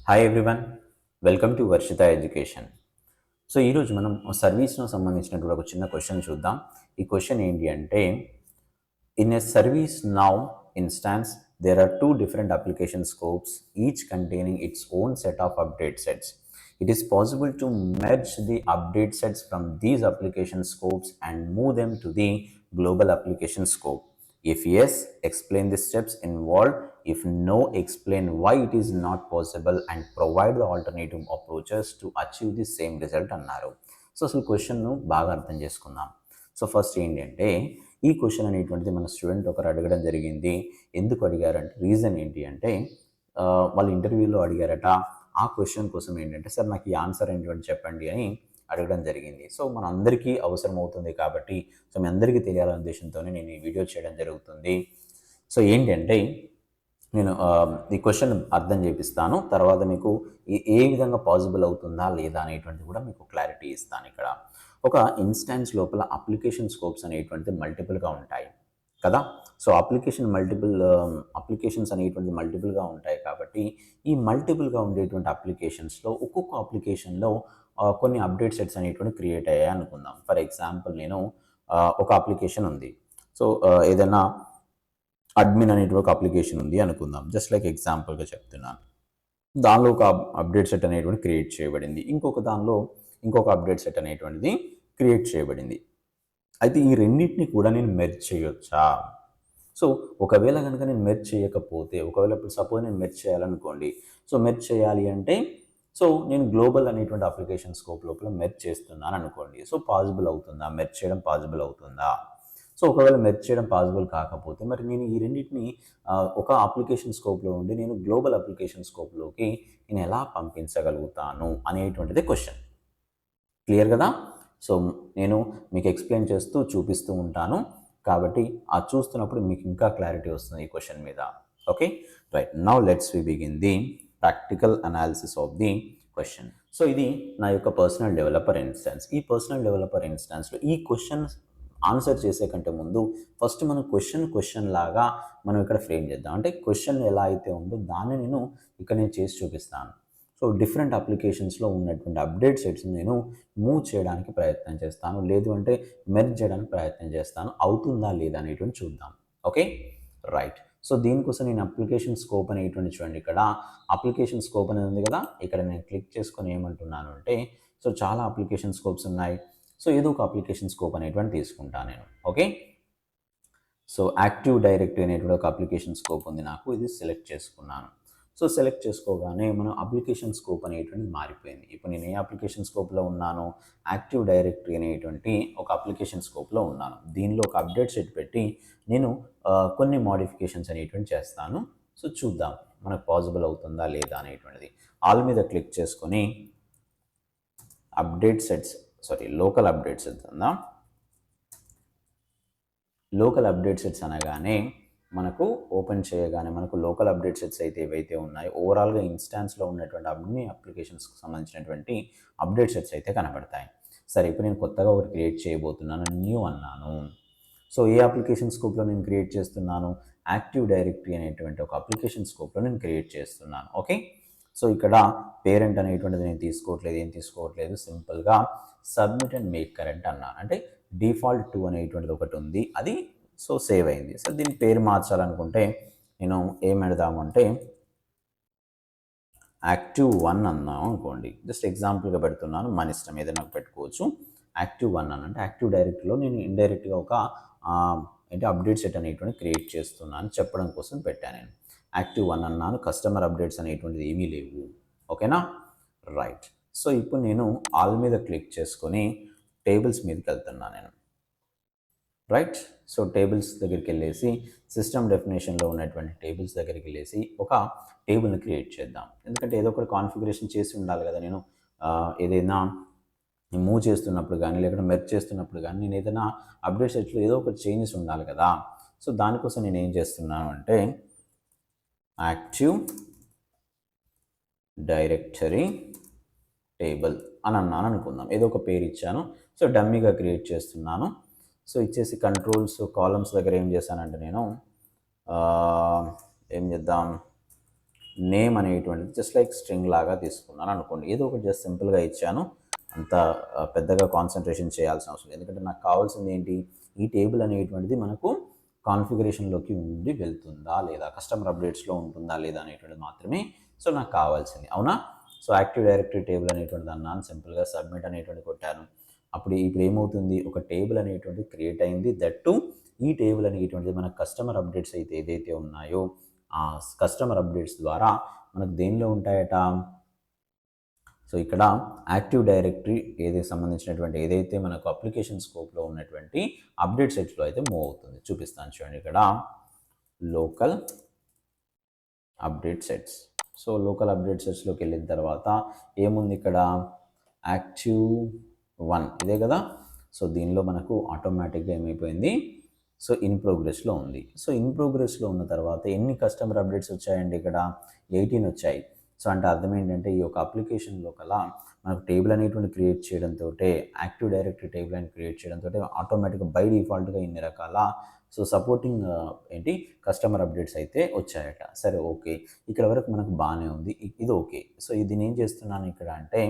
Hi everyone, welcome to Varshita education. So ఈరోజు మనం సర్వీస్ను సంబంధించినటువంటి ఒక చిన్న క్వశ్చన్ చూద్దాం. ఈ క్వశ్చన్ ఏంటి అంటే, in a service now instance there are two different application scopes, each containing its own set of update sets. It is possible to merge the update sets from these application scopes and move them to the global application scope. If yes, explain the steps involved. If no, explain why it is not possible and provide the alternative approaches to achieve the same result అన్నారు. So అసలు క్వశ్చన్ను బాగా అర్థం చేసుకుందాం. So first ఏంటంటే, ఈ question అనేటువంటిది మన student ఒకరు అడగడం జరిగింది. ఎందుకు అడిగారంటే, రీజన్ ఏంటి అంటే, వాళ్ళు ఇంటర్వ్యూలో అడిగారట. ఆ క్వశ్చన్ కోసం ఏంటంటే, సార్ నాకు ఈ ఆన్సర్ ఏంటంటే చెప్పండి అని అడగడం జరిగింది. సో మన అందరికీ అవసరం అవుతుంది కాబట్టి, సో మీ అందరికీ తెలియాలనే ఉద్దేశంతోనే నేను ఈ వీడియో చేయడం జరుగుతుంది. సో ఏంటంటే, నేను ఈ క్వశ్చన్ అర్థం చేపిస్తాను. తర్వాత మీకు ఏ విధంగా పాసిబుల్ అవుతుందా లేదా అనేటువంటిది కూడా మీకు క్లారిటీ ఇస్తాను. ఇక్కడ ఒక ఇన్స్టాన్స్ లోపల అప్లికేషన్ స్కోప్స్ అనేటువంటిది మల్టిపుల్గా ఉంటాయి కదా. సో అప్లికేషన్స్ అనేటువంటిది మల్టిపుల్గా ఉంటాయి కాబట్టి, ఈ మల్టిపుల్గా ఉండేటువంటి అప్లికేషన్స్లో ఒక్కొక్క అప్లికేషన్లో కొన్ని అప్డేట్ సెట్స్ అనేటువంటి క్రియేట్ అయ్యాయి అనుకుందాం. ఫర్ ఎగ్జాంపుల్, నేను ఒక అప్లికేషన్ ఉంది. సో ఏదైనా అడ్మిన్ అనేటువంటి ఒక అప్లికేషన్ ఉంది అనుకుందాం. జస్ట్ లైక్ ఎగ్జాంపుల్గా చెప్తున్నాను. దానిలో ఒక అప్డేట్ సెట్ అనేటువంటి క్రియేట్ చేయబడింది. దానిలో ఇంకొక అప్డేట్ సెట్ అనేటువంటిది క్రియేట్ చేయబడింది. అయితే ఈ రెండింటిని కూడా నేను మెర్జ్ చేయొచ్చా? సో ఒకవేళ కనుక నేను మెర్జ్ చేయకపోతే, ఒకవేళ ఇప్పుడు సపోజ్ నేను మెర్జ్ చేయాలనుకోండి. సో మెర్జ్ చేయాలి అంటే, సో నేను గ్లోబల్ అనేటువంటి అప్లికేషన్ స్కోప్ లోపల మెర్జ్ చేస్తున్నాను అనుకోండి. సో పాసిబుల్ అవుతుందా? మెర్జ్ చేయడం పాసిబుల్ అవుతుందా? సో ఒకవేళ మెర్జ్ చేయడం పాసిబుల్ కాకపోతే, మరి నేను ఈ రెండింటిని ఒక అప్లికేషన్ స్కోప్లో ఉండి నేను గ్లోబల్ అప్లికేషన్ స్కోప్లోకి నేను ఎలా పంపించగలుగుతాను అనేటువంటిది క్వశ్చన్. క్లియర్ కదా? సో నేను మీకు ఎక్స్ప్లెయిన్ చేస్తూ చూపిస్తూ ఉంటాను కాబట్టి ఆ చూస్తున్నప్పుడు మీకు ఇంకా క్లారిటీ వస్తుంది ఈ క్వశ్చన్ మీద. Okay, right. Now let's we begin the practical analysis of the question. So ఇది నా యొక్క పర్సనల్ డెవలపర్ ఇన్స్టాన్స్. ఈ పర్సనల్ డెవలపర్ ఇన్స్టాన్స్లో ఈ క్వశ్చన్ ఆన్సర్ చేసే కంటే ముందు ఫస్ట్ మనం క్వశ్చన్ లాగా మనం ఇక్కడ ఫ్రేమ్ చేద్దాం. అంటే క్వశ్చన్ ఎలా అయితే ఉందో దాన్ని నేను చేసి చూపిస్తాను. సో డిఫరెంట్ అప్లికేషన్స్లో ఉన్నటువంటి అప్డేట్ సెట్స్ నేను మూవ్ చేయడానికి ప్రయత్నం చేస్తాను, లేదు అంటే మెర్జ్ చేయడానికి ప్రయత్నం చేస్తాను. అవుతుందా లేదా అనేటువంటి చూద్దాం. Okay, right. సో దీనికోసం నేను అప్లికేషన్ స్కోప్ అనేటువంటి చూడండి, ఇక్కడ అప్లికేషన్ స్కోప్ అనేది ఉంది కదా. ఇక్కడ నేను క్లిక్ చేసుకొని ఏమంటున్నాను అంటే, సో చాలా అప్లికేషన్ స్కోప్స్ ఉన్నాయి. సో ఏదో ఒక అప్లికేషన్ స్కోప్ అనేటువంటి తీసుకుంటాను నేను. ఓకే, సో యాక్టివ్ డైరెక్టరీ అనేటువంటి ఒక అప్లికేషన్ స్కోప్ ఉంది నాకు. ఇది సెలెక్ట్ చేసుకున్నాను. సో సెలెక్ట్ చేసుకోగానే మనం అప్లికేషన్ స్కోప్ అనేటువంటిది మారిపోయింది. ఇప్పుడు నేను ఏ అప్లికేషన్ స్కోప్లో ఉన్నాను? యాక్టివ్ డైరెక్టరీ అనేటువంటి ఒక అప్లికేషన్ స్కోప్లో ఉన్నాను. దీనిలో ఒక అప్డేట్ సెట్ పెట్టి నేను కొన్ని మోడిఫికేషన్స్ అనేటువంటి చేస్తాను. సో చూద్దాం మనకు పాసిబుల్ అవుతుందా లేదా అనేటువంటిది. ఆల్ మీద క్లిక్ చేసుకొని లోకల్ అప్డేట్ సెట్స్ ఉందా. లోకల్ అప్డేట్ సెట్స్ అనగానే మనకు ఓపెన్ చేయగానే మనకు లోకల్ అప్డేట్ సెట్స్ అయితే ఏవైతే ఉన్నాయో ఓవరాల్గా ఇన్స్టాన్స్లో ఉన్నటువంటి అన్ని అప్లికేషన్స్కి సంబంధించినటువంటి అప్డేట్ సెట్స్ అయితే కనబడతాయి. సరే, ఇప్పుడు నేను కొత్తగా ఒకటి క్రియేట్ చేయబోతున్నాను. న్యూ అన్నాను. సో ఏ అప్లికేషన్ స్కోప్లో నేను క్రియేట్ చేస్తున్నాను? యాక్టివ్ డైరెక్టరీ అనేటువంటి ఒక అప్లికేషన్ స్కోప్లో నేను క్రియేట్ చేస్తున్నాను. ఓకే, సో ఇక్కడ పేరెంట్ అనేటువంటిది నేను తీసుకోవట్లేదు. సింపుల్గా సబ్మిట్ అండ్ మేక్ కరెంట్ అన్నాను. అంటే డిఫాల్ట్ 2 అనేటువంటిది ఒకటి ఉంది, అది సో సేవ్ అయింది. సో దీని పేరు మార్చాలనుకుంటే నేను ఏం పెడదామంటే యాక్టివ్ 1 అన్నాం అనుకోండి. జస్ట్ ఎగ్జాంపుల్గా పెడుతున్నాను, మన ఇష్టం ఏదైనా పెట్టుకోవచ్చు. యాక్టివ్ 1 అని అంటే యాక్టివ్ డైరెక్టరీలో నేను ఇండైరెక్ట్గా ఒక అప్డేట్ సెట్ అనేటువంటి క్రియేట్ చేస్తున్నాను చెప్పడం కోసం పెట్టాను నేను. యాక్టివ్ 1 అన్నాను. కస్టమర్ అప్డేట్స్ అనేటువంటిది ఏమీ లేవు. ఓకేనా, రైట్. సో ఇప్పుడు నేను ఆల్ మీద క్లిక్ చేసుకొని టేబుల్స్ మీదకి వెళ్తున్నాను నేను. రైట్. సో టేబుల్స్ దగ్గరికి వెళ్ళేసి సిస్టమ్ డెఫినేషన్లో ఉన్నటువంటి టేబుల్స్ దగ్గరికి వెళ్ళేసి ఒక టేబుల్ని క్రియేట్ చేద్దాం. ఎందుకంటే ఏదో ఒకటి కాన్ఫిగరేషన్ చేసి ఉండాలి కదా. నేను ఏదైనా మూవ్ చేస్తున్నప్పుడు కానీ, లేకపోతే మెర్జ్ చేస్తున్నప్పుడు కానీ, నేను ఏదైనా అప్డేట్ సెట్లో ఏదో ఒకటి చేంజెస్ ఉండాలి కదా. సో దానికోసం నేను ఏం చేస్తున్నాను అంటే యాక్టివ్ డైరెక్టరీ టేబుల్ అని అన్నాను అనుకుందాం. ఏదో ఒక పేరు ఇచ్చాను. సో డమ్మీగా క్రియేట్ చేస్తున్నాను. సో ఇచ్చేసి కంట్రోల్స్ కాలమ్స్ దగ్గర ఏం చేశానంటే నేను ఏం చేద్దాం, నేమ్ అనేటువంటిది జస్ట్ లైక్ స్ట్రింగ్ లాగా తీసుకున్నాను అనుకోండి. ఏదో ఒకటి జస్ట్ సింపుల్గా ఇచ్చాను. అంత పెద్దగా కాన్సన్ట్రేషన్ చేయాల్సిన అవసరం లేదు. ఎందుకంటే నాకు కావాల్సింది ఏంటి, ఈ టేబుల్ అనేటువంటిది మనకు కాన్ఫిగరేషన్లోకి ఉండి వెళ్తుందా లేదా, కస్టమర్ అప్డేట్స్లో ఉంటుందా లేదా అనేటువంటిది మాత్రమే సో నాకు కావాల్సింది. అవునా? సో యాక్టివ్ డైరెక్టరీ టేబుల్ అనేటువంటిది అన్నాను, సింపుల్గా సబ్మిట్ అనేటువంటి కొట్టాను. ఇప్పుడు ఏమవుతుంది, ఒక టేబుల్ అనేటువంటిది క్రియేట్ అయింది. దట్ టు ఈ టేబుల్ అనేటువంటిది మన కస్టమర్ అప్డేట్స్ అయితే ఏదైతే ఉన్నాయో ఆ కస్టమర్ అప్డేట్స్ ద్వారా మనకు దేనిలో ఉంటాయట, సో ఇక్కడ యాక్టివ్ డైరెక్టరీ ఏదైతే సంబంధించినటువంటి ఏదైతే మనకు అప్లికేషన్ స్కోప్లో ఉన్నటువంటి అప్డేట్ సెట్స్లో అయితే మూవ్ అవుతుంది. చూపిస్తాను చూడండి, ఇక్కడ local update sets. So local update సెట్స్లోకి వెళ్ళిన తర్వాత ఏముంది ఇక్కడ, యాక్టివ్ 1 ఇదే కదా. సో దీనిలో మనకు ఆటోమేటిక్గా ఏమైపోయింది, సో ఇన్ ప్రోగ్రెస్లో ఉంది. సో ఇన్ ప్రోగ్రెస్లో ఉన్న తర్వాత ఎన్ని కస్టమర్ అప్డేట్స్ వచ్చాయండి, ఇక్కడ 18 వచ్చాయి. సో అంటే అర్థం ఏంటంటే ఈ యొక్క అప్లికేషన్ లోపల మనకు టేబుల్ అనేటువంటి క్రియేట్ చేయడంతో, యాక్టివ్ డైరెక్టరీ టేబుల్ అని క్రియేట్ చేయడంతో ఆటోమేటిక్గా బై డిఫాల్ట్గా ఇన్ని రకాల సో సపోర్టింగ్ కస్టమర్ అప్డేట్స్ అయితే వచ్చాయట. సరే ఓకే, ఇక్కడ వరకు మనకు బాగానే ఉంది, ఇది ఓకే. సో ఇది నేను చేస్తున్నాను ఇక్కడ అంటే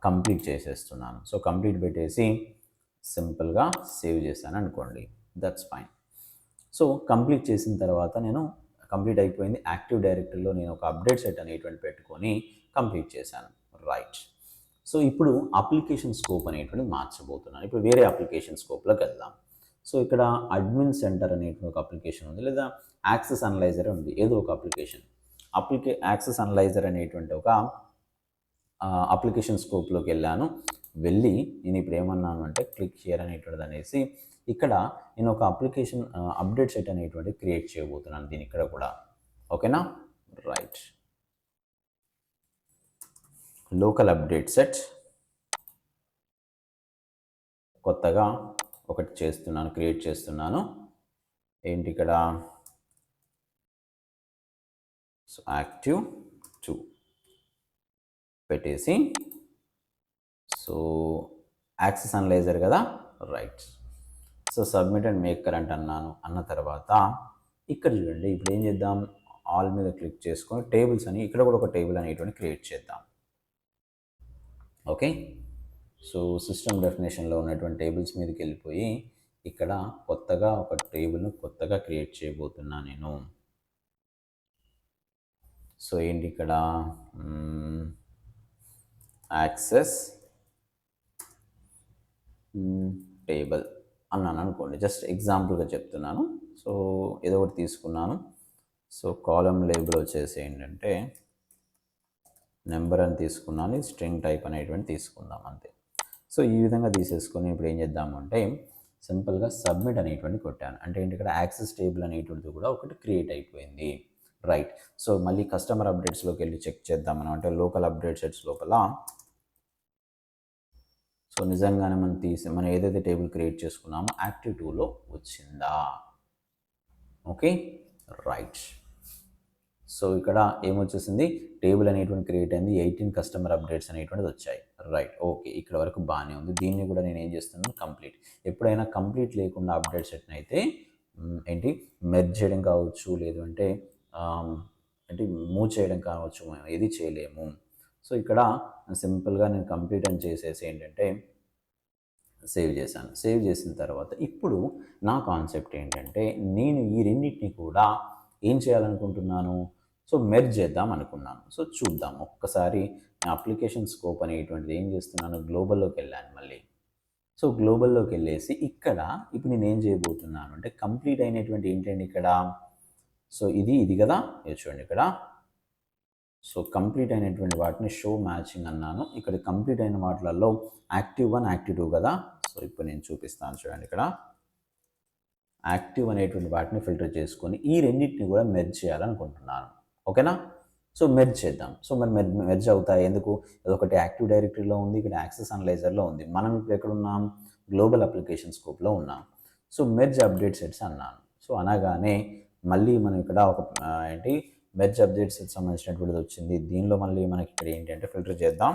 కంప్లీట్ చేసేస్తున్నాను. సో కంప్లీట్ పెట్టేసి సింపుల్గా సేవ్ చేశాను అనుకోండి, దట్స్ ఫైన్. సో కంప్లీట్ చేసిన తర్వాత నేను కంప్లీట్ అయిపోయింది. యాక్టివ్ డైరెక్టరీలో నేను ఒక అప్డేట్ సెట్ అనేటువంటి పెట్టుకొని కంప్లీట్ చేశాను. రైట్. సో ఇప్పుడు అప్లికేషన్ స్కోప్ అనేటువంటిది మార్చబోతున్నాను. ఇప్పుడు వేరే అప్లికేషన్ స్కోప్లోకి వెళ్దాం. సో ఇక్కడ అడ్మిన్ సెంటర్ అనేటువంటి ఒక అప్లికేషన్ ఉంది, లేదా యాక్సెస్ అనలైజర్ ఉంది, ఏదో ఒక అప్లికేషన్. యాక్సెస్ అనలైజర్ అనేటువంటి ఒక అప్లికేషన్ స్కోప్లోకి వెళ్ళాను. వెళ్ళి నేను ఇప్పుడు ఏమన్నాను అంటే క్లిక్ హియర్ అనేటువంటిది అనేసి ఇక్కడ నేను ఒక అప్లికేషన్ అప్డేట్ సెట్ అనేటువంటి క్రియేట్ చేయబోతున్నాను దీని ఇక్కడ కూడా. ఓకేనా? రైట్. లోకల్ అప్డేట్ సెట్ కొత్తగా ఒకటి చేస్తున్నాను, క్రియేట్ చేస్తున్నాను. ఏంటి ఇక్కడ, సో యాక్టివ్ 2 పెట్టేసి, సో యాక్సెస్ అనలైజర్ కదా, right. So submit and make current అన్న తర్వాత ఇక్కడ చూడండి, ఇప్పుడు ఏం చేద్దాం, ఆల్ మీద క్లిక్ చేసుకొని టేబుల్స్ అని ఇక్కడ కూడా ఒక టేబుల్ అనేటువంటి క్రియేట్ చేద్దాం. ఓకే. సో సిస్టమ్ డెఫినేషన్లో ఉన్నటువంటి టేబుల్స్ మీదకి వెళ్ళిపోయి ఇక్కడ కొత్తగా ఒక టేబుల్ను కొత్తగా క్రియేట్ చేయబోతున్నా నేను. సో ఏంటి ఇక్కడ, యాక్సెస్ టేబుల్ అన్నాను అనుకోండి, జస్ట్ ఎగ్జాంపుల్గా చెప్తున్నాను. సో ఏదో ఒకటి తీసుకున్నాను. సో కాలం లేబుల్ వచ్చేసి ఏంటంటే నెంబర్ అని తీసుకున్నాను, స్ట్రింగ్ టైప్ అనేటువంటి తీసుకుందాం అంతే. సో ఈ విధంగా తీసేసుకొని ఇప్పుడు ఏం చేద్దాము అంటే సింపుల్గా సబ్మిట్ అనేటువంటి కొట్టాను. అంటే ఏంటి, ఇక్కడ యాక్సెస్ టేబుల్ అనేటువంటిది కూడా ఒకటి క్రియేట్ అయిపోయింది. రైట్. సో మళ్ళీ కస్టమర్ అప్డేట్స్లోకి వెళ్ళి చెక్ చేద్దాం మనం, అంటే లోకల్ అప్డేట్ సెట్స్ లోపల. సో నిజంగానే మనం ఏదైతే టేబుల్ క్రియేట్ చేసుకున్నామో యాక్టివ్ 2లో వచ్చిందా? Okay, right. సో ఇక్కడ ఏమొచ్చేసింది, టేబుల్ అనేటువంటి క్రియేట్ అయింది, 18 కస్టమర్ అప్డేట్స్ అనేటువంటిది వచ్చాయి. రైట్, ఓకే, ఇక్కడ వరకు బాగానే ఉంది. దీన్ని కూడా నేను ఏం చేస్తున్నాను, కంప్లీట్. ఎప్పుడైనా కంప్లీట్ లేకుండా అప్డేట్ సెట్ని అయితే ఏంటి మెర్జ్ చేయడం కావచ్చు, లేదు అంటే మూవ్ చేయడం కావచ్చు, మనం ఏది చేయలేము. సో ఇక్కడ సింపుల్గా నేను కంప్లీట్ అని చేసేసి ఏంటంటే సేవ్ చేశాను. సేవ్ చేసిన తర్వాత ఇప్పుడు నా కాన్సెప్ట్ ఏంటంటే నేను ఈ రెండింటిని కూడా ఏం చేయాలనుకుంటున్నాను, సో మెర్జ్ చేద్దాం అనుకున్నాను. సో చూద్దాం ఒక్కసారి నా అప్లికేషన్ స్కోప్ అనేటువంటిది ఏం చేస్తున్నాను, గ్లోబల్లోకి వెళ్ళాను మళ్ళీ. సో గ్లోబల్లోకి వెళ్ళేసి ఇక్కడ ఇప్పుడు నేను ఏం చేయబోతున్నాను అంటే కంప్లీట్ అయినటువంటి ఏంటండి ఇక్కడ, సో ఇది కదా, ఇది చూడండి ఇక్కడ. సో కంప్లీట్ అయినటువంటి వాటిని షో మ్యాచింగ్ అన్నాను. ఇక్కడ కంప్లీట్ అయిన వాటిలలో యాక్టివ్ 1 యాక్టివ్ 2 కదా. సో ఇప్పుడు నేను చూపిస్తాను చూడండి, ఇక్కడ యాక్టివ్ అనేటువంటి వాటిని ఫిల్టర్ చేసుకొని ఈ రెండింటిని కూడా మెర్జ్ చేయాలనుకుంటున్నాను. ఓకేనా? సో మెర్జ్ చేద్దాం. సో మరి మెర్జ్ అవుతాయి ఎందుకు, అదొకటి యాక్టివ్ డైరెక్టరీలో ఉంది, ఇక్కడ యాక్సెస్ అనలైజర్లో ఉంది. మనం ఇప్పుడు ఎక్కడ ఉన్నాం, గ్లోబల్ అప్లికేషన్ స్కోప్లో ఉన్నాం. సో మెర్జ్ అప్డేట్ సెట్స్ అన్నాను. సో అనగానే మళ్ళీ మనం ఇక్కడ ఒక మెర్జ్ అప్డేట్ సెట్ సంబంధించినటువంటిది వచ్చింది. దీనిలో మళ్ళీ మనకి ఇక్కడ ఏంటంటే ఫిల్టర్ చేద్దాం,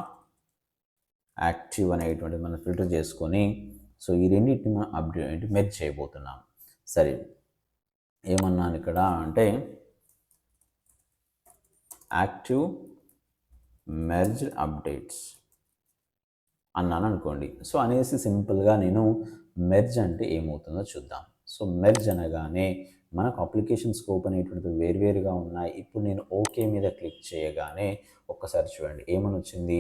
యాక్టివ్ అనేటువంటిది మనం ఫిల్టర్ చేసుకొని సో ఈ రెండింటిని మనం మెర్జ్ చేయబోతున్నాం. సరే, ఏమన్నాను ఇక్కడ అంటే యాక్టివ్ మెర్జ్డ్ అప్డేట్స్ అన్నాను అనుకోండి. సో అనేసి సింపుల్గా నేను మెర్జ్ అంటే ఏమవుతుందో చూద్దాం. సో మెర్జ్ అనగానే మనకు అప్లికేషన్ స్కోప్ అనేటువంటిది వేరువేరుగా ఉన్నాయి. ఇప్పుడు నేను ఓకే మీద క్లిక్ చేయగానే ఒక్కసారి చూడండి ఏమని వచ్చింది,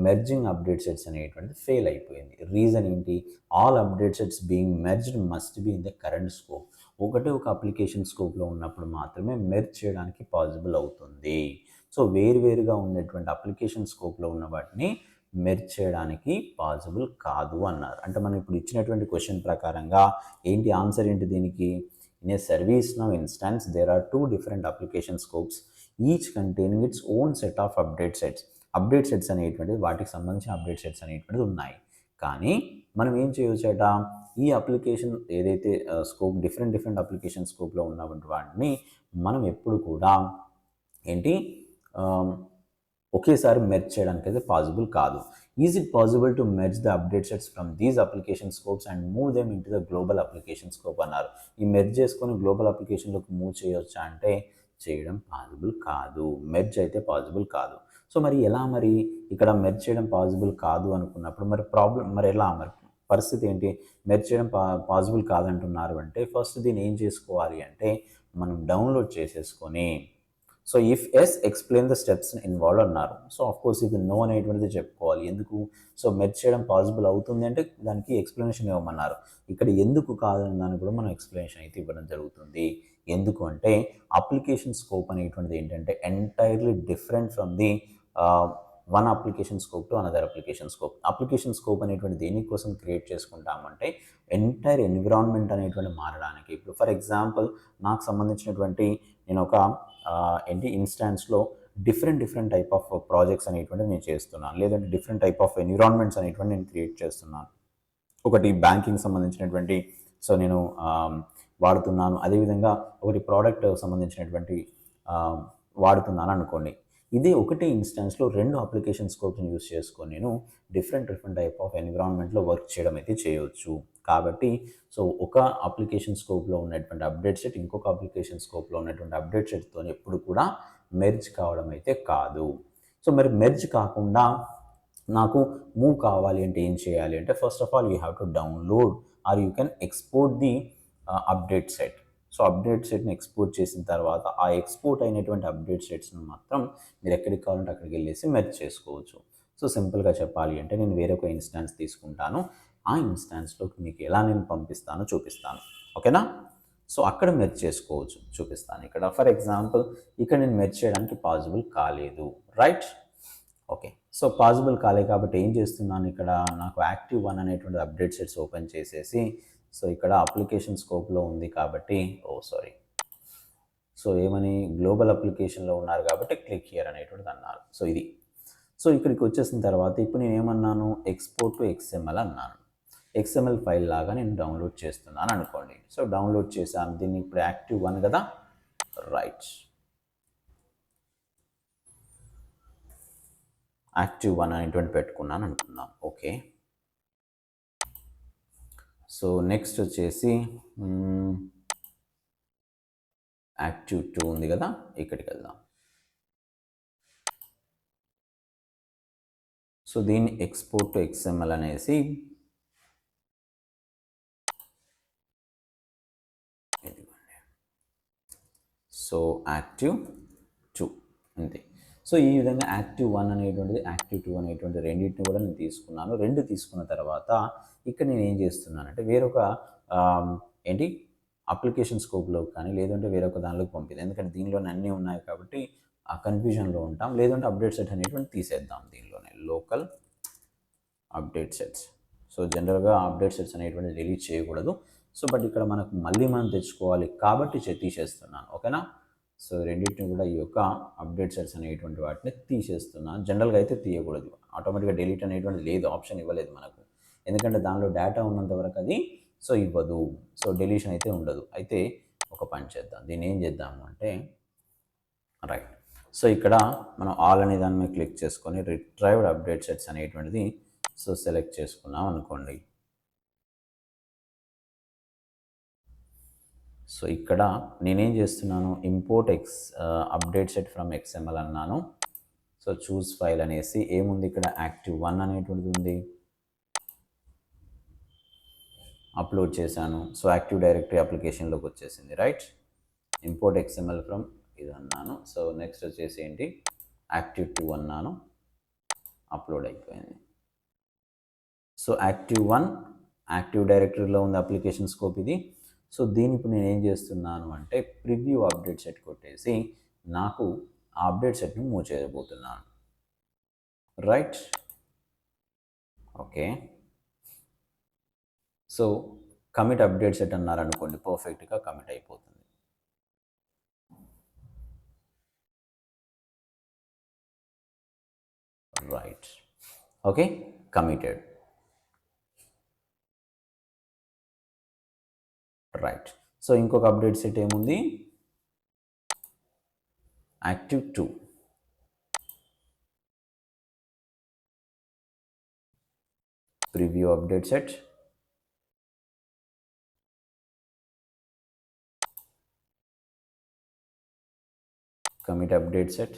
మెర్జింగ్ అప్డేట్ సెట్స్ అనేటువంటిది ఫెయిల్ అయిపోయింది. రీజన్ ఏంటి, all update sets being merged must be in the current scope. ఒకటే ఒక అప్లికేషన్ స్కోప్లో ఉన్నప్పుడు మాత్రమే మెర్జ్ చేయడానికి పాసిబుల్ అవుతుంది. సో వేరువేరుగా ఉన్నటువంటి అప్లికేషన్ స్కోప్లో ఉన్న వాటిని మెర్జ్ చేయడానికి పాసిబుల్ కాదు అన్నారు. అంటే మనం ఇప్పుడు ఇచ్చినటువంటి క్వశ్చన్ ప్రకారంగా ఏంటి ఆన్సర్ ఏంటి దీనికి, in a ServiceNow instance there are 2 different application scopes each containing its own set of update sets. Update sets అనేటువంటివి వాటికి సంబంధించిన అప్డేట్ సెట్స్ అనేటువంటివి ఉన్నాయి. కానీ మనం ఏం చేయవచ్చట, ఈ అప్లికేషన్ ఏదైతే స్కోప్ డిఫరెంట్ అప్లికేషన్ స్కోప్లో ఉన్నటువంటి వాటిని మనం ఎప్పుడు కూడా ఏంటి ఒకేసారి మెర్జ్ చేయడానికి అయితే పాసిబుల్ కాదు. Is it possible to merge the update sets from these application scopes and move them in to the global application scope అన్నారు. ఈ మెర్జ్ చేసుకొని గ్లోబల్ అప్లికేషన్లోకి మూవ్ చేయొచ్చా అంటే చేయడం పాసిబుల్ కాదు, మెర్జ్ అయితే పాసిబుల్ కాదు. సో మరి ఎలా, మరి ఇక్కడ మెర్జ్ చేయడం పాసిబుల్ కాదు అనుకున్నప్పుడు మరి ఎలా, మరి పరిస్థితి ఏంటి, మెర్జ్ చేయడం పాసిబుల్ కాదంటున్నారు అంటే ఫస్ట్ దీన్ని ఏం చేసుకోవాలి అంటే మనం డౌన్లోడ్ చేసేసుకొని, సో ఇఫ్ ఎస్ ఎక్స్ప్లెయిన్ ద స్టెప్స్ ఇన్వాల్వ్ అన్నారు. సో ఆఫ్కోర్స్ ఇది నో అనేటువంటిది చెప్పుకోవాలి. ఎందుకు, సో మెర్జ్ చేయడం పాసిబుల్ అవుతుంది అంటే దానికి ఎక్స్ప్లెనేషన్ ఇవ్వమన్నారు. ఇక్కడ ఎందుకు కాదని దానికి కూడా మనం ఎక్స్ప్లెనేషన్ అయితే ఇవ్వడం జరుగుతుంది. ఎందుకు అంటే అప్లికేషన్ స్కోప్ అనేటువంటిది ఏంటంటే entirely different from the one application scope to another application scope. Application scope అనేటువంటి దేనికోసం క్రియేట్ చేసుకుంటామంటే ఎంటైర్ ఎన్విరాన్మెంట్ అనేటువంటి మారడానికి. ఇప్పుడు ఫర్ ఎగ్జాంపుల్ నాకు సంబంధించినటువంటి నేను ఒక ఇన్స్టాన్స్లో డిఫరెంట్ టైప్ ఆఫ్ ప్రాజెక్ట్స్ అనేటువంటి నేను చేస్తున్నాను, లేదంటే డిఫరెంట్ టైప్ ఆఫ్ ఎన్విరాన్మెంట్స్ అనేటువంటి నేను క్రియేట్ చేస్తున్నాను. ఒకటి బ్యాంకింగ్ సంబంధించినటువంటి సో నేను వాడుతున్నాను, అదేవిధంగా ఒకటి ప్రోడక్ట్ సంబంధించినటువంటి వాడుతున్నాను అనుకోండి. ఇదే ఒకటే ఇన్స్టాన్స్లో 2 అప్లికేషన్ స్కోప్స్ని యూస్ చేసుకొని నేను డిఫరెంట్ టైప్ ఆఫ్ ఎన్విరాన్మెంట్లో వర్క్ చేయడం అయితే చేయవచ్చు. కాబట్టి సో ఒక అప్లికేషన్ స్కోప్లో ఉన్నటువంటి అప్డేట్ సెట్ ఇంకొక అప్లికేషన్ స్కోప్లో ఉన్నటువంటి అప్డేట్ సెట్తో ఎప్పుడు కూడా మెర్జ్ కావడం అయితే కాదు. సో మరి మెర్జ్ కాకుండా నాకు మూవ్ కావాలి అంటే ఏం చేయాలి అంటే first of all you have to download or you can export the update set. So update సెట్ని ఎక్స్పోర్ట్ చేసిన తర్వాత ఆ ఎక్స్పోర్ట్ అయినటువంటి అప్డేట్ సెట్స్ని మాత్రం మీరు ఎక్కడికి కావాలంటే అక్కడికి వెళ్ళేసి మెర్జ్ చేసుకోవచ్చు. సో సింపుల్గా చెప్పాలి అంటే నేను వేరొక ఇన్స్టాన్స్ తీసుకుంటాను, ఆ ఇన్స్టాన్స్లోకి మీకు ఎలా నేను పంపిస్తానో చూపిస్తాను, ఓకేనా. సో అక్కడ మెర్జ్ చేసుకోవచ్చు, చూపిస్తాను. ఇక్కడ ఫర్ ఎగ్జాంపుల్ ఇక్కడ నేను మెర్జ్ చేయడానికి పాసిబుల్ కాలేదు, రైట్. ఓకే, సో పాసిబుల్ కాలే కాబట్టి ఏం చేస్తున్నాను, ఇక్కడ నాకు యాక్టివ్ 1 అనేటువంటి అప్డేట్ సెట్స్ ఓపెన్ చేసేసి సో ఇక్కడ అప్లికేషన్ స్కోప్లో ఉంది కాబట్టి సో ఏమని గ్లోబల్ అప్లికేషన్లో ఉన్నారు కాబట్టి క్లిక్ హియర్ అనేటువంటిది అన్నారు. సో ఇది సో ఇక్కడికి వచ్చేసిన తర్వాత ఇప్పుడు నేను ఏమన్నాను, ఎక్స్పోర్ట్ టు ఎక్స్ఎంఎల్ అన్నాను. ఎక్స్ఎంఎల్ ఫైల్ లాగా నేను డౌన్లోడ్ చేస్తున్నాను అనుకోండి. సో డౌన్లోడ్ చేశాను, దీన్ని ఇప్పుడు యాక్టివ్ 1 కదా, రైట్. యాక్టివ్ 1 అనేటువంటి పెట్టుకున్నాను అనుకుందాం, ఓకే. సో నెక్స్ట్ వచ్చేసి యాక్టివ్ 2 ఉంది కదా, ఇక్కడికి వెళ్దాం. సో దీన్ని ఎక్స్పోర్ట్ టు ఎక్స్ఎంఎల్ అనేసి సో యాక్టివ్ 2 అంతే. సో ఈ విధంగా యాక్టివ్ 1 అనేటువంటిది యాక్టివ్ 2 అనేటువంటి రెండింటిని కూడా నేను తీసుకున్నాను. 2 తీసుకున్న తర్వాత ఇక్కడ నేను ఏం చేస్తున్నానంటే వేరొక అప్లికేషన్ స్కోప్లో కానీ లేదంటే వేరొక దానిలోకి పంపిద్దాం. ఎందుకంటే దీనిలోనే అన్నీ ఉన్నాయి కాబట్టి ఆ కన్ఫ్యూజన్లో ఉంటాం. లేదంటే అప్డేట్ సెట్ అనేటువంటి తీసేద్దాం దీనిలోనే, లోకల్ అప్డేట్ సెట్స్. సో జనరల్గా అప్డేట్ సెట్స్ అనేటువంటి రిలీజ్ చేయకూడదు. సో బట్ ఇక్కడ మనకు మళ్ళీ మనం తెచ్చుకోవాలి కాబట్టి తీసేస్తున్నాను, ఓకేనా. సో రెండింటిని కూడా ఈ యొక్క అప్డేట్ సెట్స్ అనేటువంటి వాటిని తీసేస్తున్నాను. జనరల్గా అయితే తీయకూడదు, ఆటోమేటిక్గా డిలీట్ అనేటువంటి లేదు, ఆప్షన్ ఇవ్వలేదు మనకు. ఎందుకంటే దానిలో డేటా ఉన్నంత వరకు అది సో ఇవ్వదు, సో డెలీషన్ అయితే ఉండదు. అయితే ఒక పని చేద్దాం, దీన్ని ఏం చేద్దాము అంటే రైట్. సో ఇక్కడ మనం ఆల్ అనే దాని మీద క్లిక్ చేసుకొని రిట్రైవ్డ్ అప్డేట్ సెట్స్ అనేటువంటిది సో సెలెక్ట్ చేసుకున్నాం అనుకోండి. సో ఇక్కడ నేనేం చేస్తున్నాను, import update set from XML అన్నాను. సో చూస్ ఫైల్ అనేసి ఏముంది ఇక్కడ యాక్టివ్1 అనేటువంటిది ఉంది, అప్లోడ్ చేశాను. సో యాక్టివ్ డైరెక్టరీ అప్లికేషన్లోకి వచ్చేసింది, రైట్. ఇంపోర్ట్ ఎక్స్ఎంఎల్ ఫ్రమ్ ఇది అన్నాను. సో నెక్స్ట్ వచ్చేసి ఏంటి, యాక్టివ్2 అన్నాను, అప్లోడ్ అయిపోయింది. సో యాక్టివ్1 యాక్టివ్ డైరెక్టరీలో ఉంది అప్లికేషన్ స్కోప్ ఇది. సో దీని ఇప్పుడు నేను ఏం చేస్తున్నాను అంటే ప్రివ్యూ అప్డేట్ సెట్ కొట్టేసి నాకు ఆ అప్డేట్ సెట్ని మూవ్ చేయబోతున్నాను, right. Okay, so commit update set అన్నారనుకోండి, పర్ఫెక్ట్గా కమిట్ అయిపోతుంది. Right, okay, committed. Right, so ఇంకొక అప్డేట్ సెట్ ఏముంది, యాక్టివ్2. Preview update set, commit update set,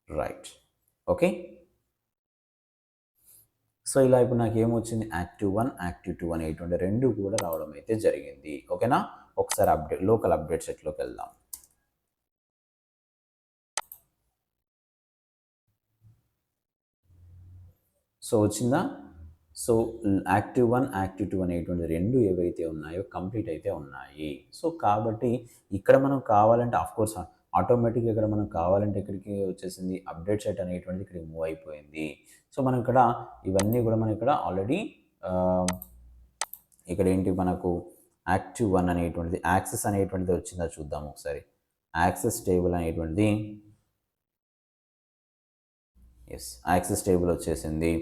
right. Okay, so ఇలా ఇప్పుడు నాకు ఏమొచ్చింది, యాక్టివ్1 యాక్టివ్2 అనేటువంటి రెండు కూడా రావడం అయితే జరిగింది. ఓకేనా, ఒకసారి లోకల్ అప్డేట్ సెట్లోకి వెళ్దాం. సో వచ్చిందా, సో యాక్టివ్1 యాక్టివ్2 అనేటువంటి రెండు ఏవైతే ఉన్నాయో కంప్లీట్ అయితే ఉన్నాయి. సో కాబట్టి ఇక్కడ మనం కావాలంటే ఆఫ్కోర్స్ ఆటోమేటిక్గా ఇక్కడ మనం కావాలంటే ఇక్కడికి వచ్చేసింది, అప్డేట్ సెట్ అనేటువంటిది ఇక్కడికి మూవ్ అయిపోయింది. సో మనం ఇక్కడ ఇవన్నీ కూడా మనం ఇక్కడ ఆల్రెడీ ఇక్కడ ఏంటి మనకు యాక్టివ్1 అనేటువంటిది యాక్సెస్ అనేటువంటిది వచ్చిందా చూద్దాం ఒకసారి. యాక్సెస్ టేబుల్ అనేటువంటిది, ఎస్, యాక్సెస్ టేబుల్ వచ్చేసింది.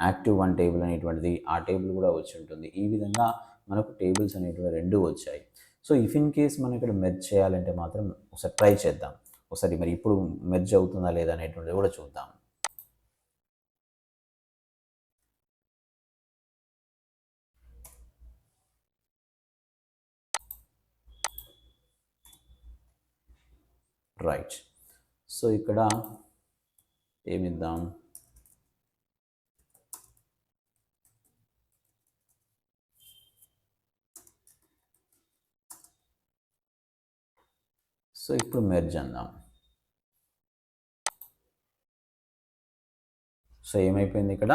యాక్టివ్1 టేబుల్ అనేటువంటిది ఆ టేబుల్ కూడా వచ్చి ఉంటుంది. ఈ విధంగా మనకు టేబుల్స్ అనేటువంటి రెండు వచ్చాయి. సో ఇఫ్ ఇన్ కేస్ మనం ఇక్కడ మెర్జ్ చేయాలంటే మాత్రం ఒకసారి ట్రై చేద్దాం. ఒకసారి మరి ఇప్పుడు మెర్జ్ అవుతుందా లేదా అనేటువంటిది కూడా చూద్దాం. రైట్, సో ఇక్కడ ఏమిద్దాం, సో ఇప్పుడు మెర్జ్ అందాం. సో ఏమైపోయింది, ఇక్కడ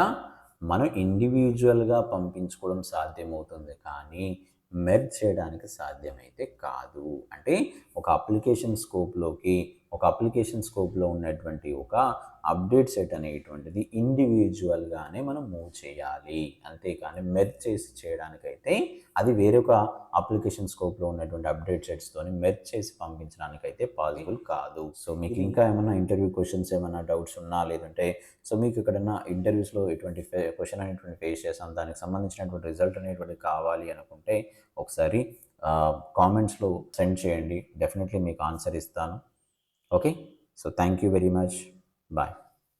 మనం ఇండివిజువల్గా పంపించుకోవడం సాధ్యమవుతుంది, కానీ మెర్జ్ చేయడానికి సాధ్యమైతే కాదు. అంటే ఒక అప్లికేషన్ స్కోప్లో ఉన్నటువంటి ఒక అప్డేట్ సెట్ అనేటువంటిది ఇండివిజువల్గానే మనం మూవ్ చేయాలి, అంతేకాని మెర్జ్ చేసి చేయడానికైతే అది వేరొక అప్లికేషన్ స్కోప్లో ఉన్నటువంటి అప్డేట్ సెట్స్తోని మెర్జ్ చేసి పంపించడానికైతే పాసిబుల్ కాదు. సో మీకు ఇంకా ఏమైనా ఇంటర్వ్యూ క్వశ్చన్స్ ఏమైనా డౌట్స్ ఉన్నా, లేదంటే సో మీకు ఎక్కడైనా ఇంటర్వ్యూస్లో ఎటువంటి క్వశ్చన్ అనేటువంటి ఫేస్ చేసాం, దానికి సంబంధించినటువంటి రిజల్ట్ అనేటువంటిది కావాలి అనుకుంటే ఒకసారి కామెంట్స్లో సెండ్ చేయండి, డెఫినెట్లీ మీకు ఆన్సర్ ఇస్తాను. Okay, so thank you very much, bye.